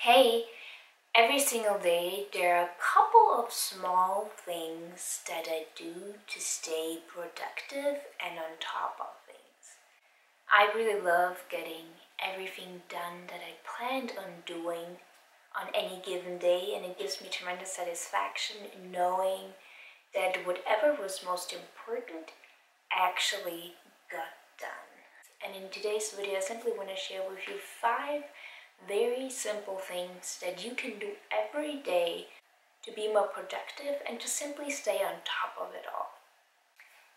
Hey, every single day there are a couple of small things that I do to stay productive and on top of things. I really love getting everything done that I planned on doing on any given day, and it gives me tremendous satisfaction knowing that whatever was most important actually got done. And in today's video, I simply want to share with you 5 very simple things that you can do every day to be more productive and to simply stay on top of it all.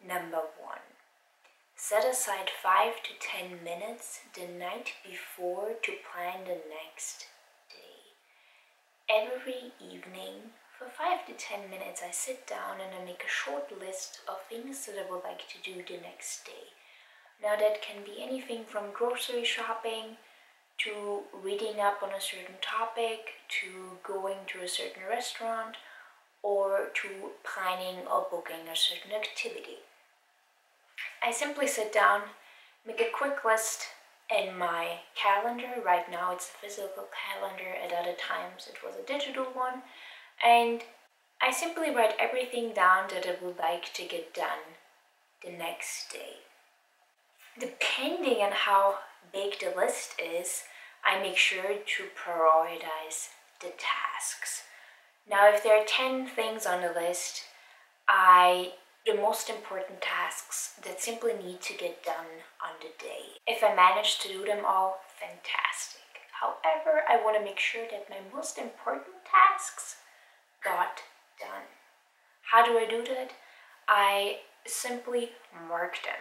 Number 1. Set aside 5 to 10 minutes the night before to plan the next day. Every evening, for 5 to 10 minutes, I sit down and I make a short list of things that I would like to do the next day. Now that can be anything from grocery shopping, to reading up on a certain topic, to going to a certain restaurant, or to planning or booking a certain activity. I simply sit down, make a quick list in my calendar. Right now it's a physical calendar, at other times it was a digital one, and I simply write everything down that I would like to get done the next day. Depending on how big the list is, I make sure to prioritize the tasks. Now, if there are 10 things on the list, the most important tasks that simply need to get done on the day. If I manage to do them all, fantastic. However, I want to make sure that my most important tasks got done. How do I do that? I simply mark them.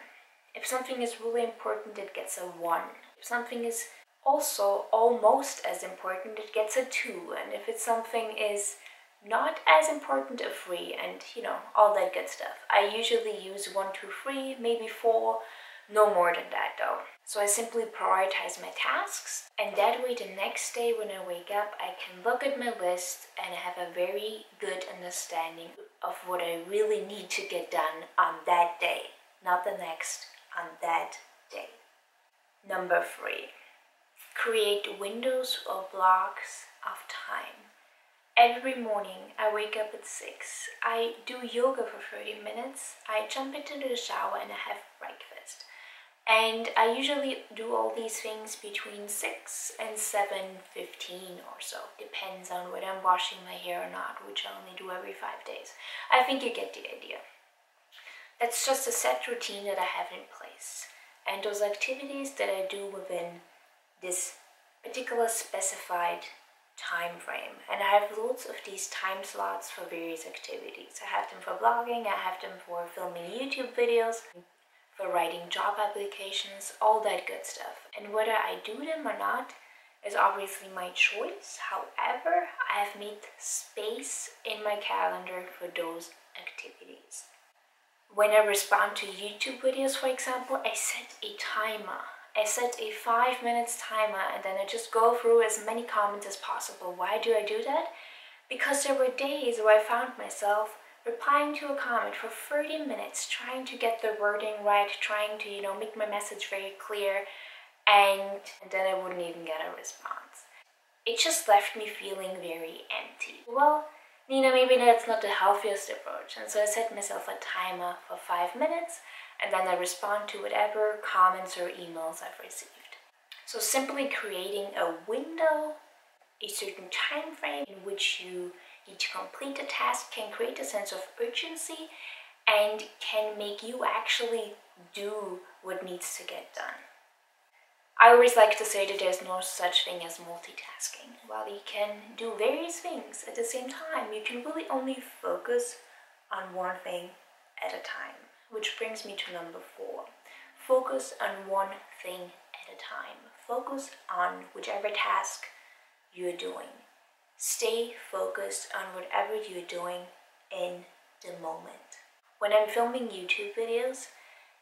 If something is really important, it gets a 1. If something is also almost as important, it gets a 2. And if it's something is not as important, a 3, and all that good stuff. I usually use 1, 2, 3, maybe 4, no more than that though. So I simply prioritize my tasks, and that way the next day when I wake up, I can look at my list and have a very good understanding of what I really need to get done on that day, not the next, on that day. Number 3, create windows or blocks of time. Every morning I wake up at 6. I do yoga for 30 minutes. I jump into the shower and I have breakfast. And I usually do all these things between 6 and 7:15 or so. Depends on whether I'm washing my hair or not, which I only do every 5 days. I think you get the idea. That's just a set routine that I have in place. And those activities that I do within this particular specified time frame. And I have loads of these time slots for various activities. I have them for blogging, I have them for filming YouTube videos, for writing job applications, all that good stuff. And whether I do them or not is obviously my choice. However, I have made space in my calendar for those activities. When I respond to YouTube videos, for example, I set a timer. I set a 5 minutes timer, and then I just go through as many comments as possible. Why do I do that? Because there were days where I found myself replying to a comment for 30 minutes, trying to get the wording right, trying to, make my message very clear, and then I wouldn't even get a response. It just left me feeling very empty. Well, Nina, maybe that's not the healthiest approach. And so I set myself a timer for 5 minutes, and then I respond to whatever comments or emails I've received. So simply creating a window, a certain time frame in which you need to complete a task can create a sense of urgency and can make you actually do what needs to get done. I always like to say that there's no such thing as multitasking. While you can do various things at the same time, you can really only focus on one thing at a time. Which brings me to number 4. Focus on one thing at a time. Focus on whichever task you're doing. Stay focused on whatever you're doing in the moment. When I'm filming YouTube videos,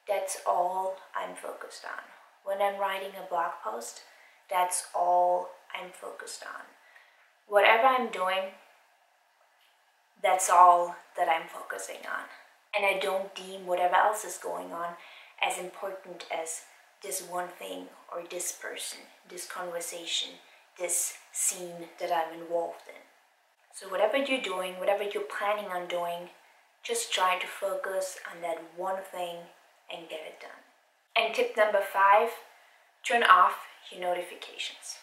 that's all I'm focused on. When I'm writing a blog post, that's all I'm focused on. Whatever I'm doing, that's all that I'm focusing on. And I don't deem whatever else is going on as important as this one thing or this person, this conversation, this scene that I'm involved in. So whatever you're doing, whatever you're planning on doing, just try to focus on that one thing and get it done. And tip number 5, turn off your notifications.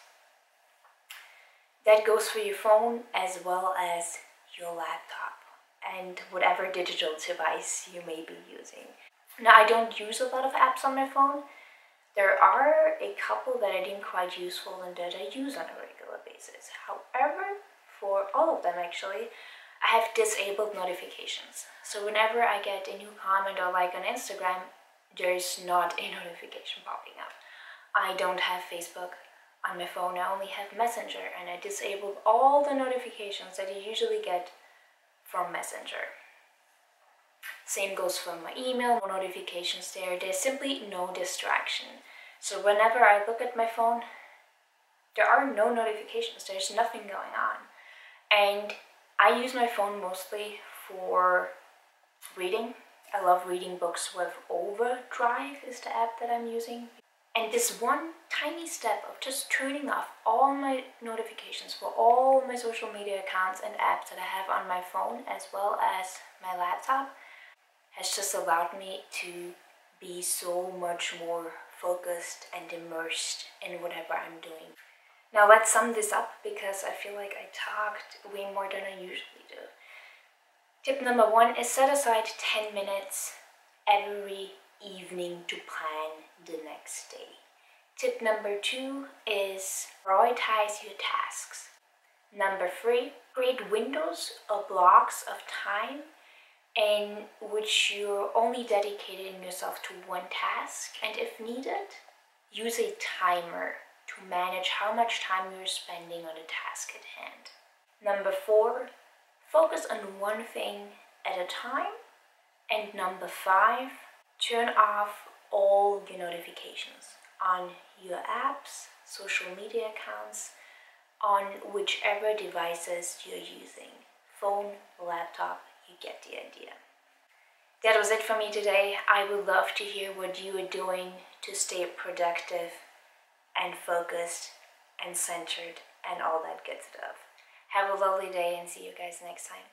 That goes for your phone as well as your laptop and whatever digital device you may be using. Now, I don't use a lot of apps on my phone. There are a couple that I deem quite useful and that I use on a regular basis. However, for all of them actually, I have disabled notifications. So whenever I get a new comment or like on Instagram, there's not a notification popping up. I don't have Facebook on my phone, I only have Messenger, and I disabled all the notifications that you usually get from Messenger. Same goes for my email, no notifications there. There's simply no distraction. So whenever I look at my phone, there are no notifications, there's nothing going on. And I use my phone mostly for reading. I love reading books with Overdrive is the app that I'm using. And this one tiny step of just turning off all my notifications for all my social media accounts and apps that I have on my phone as well as my laptop has just allowed me to be so much more focused and immersed in whatever I'm doing. Now let's sum this up because I feel like I talked way more than I usually do. Tip number 1 is set aside 10 minutes every evening to plan the next day. Tip number 2 is prioritize your tasks. Number 3, create windows or blocks of time in which you're only dedicating yourself to one task, and if needed, use a timer to manage how much time you're spending on the task at hand. Number 4, focus on one thing at a time. And number 5, turn off all your notifications on your apps, social media accounts, on whichever devices you're using. Phone, laptop, you get the idea. That was it for me today. I would love to hear what you are doing to stay productive and focused and centered and all that good stuff. Have a lovely day and see you guys next time.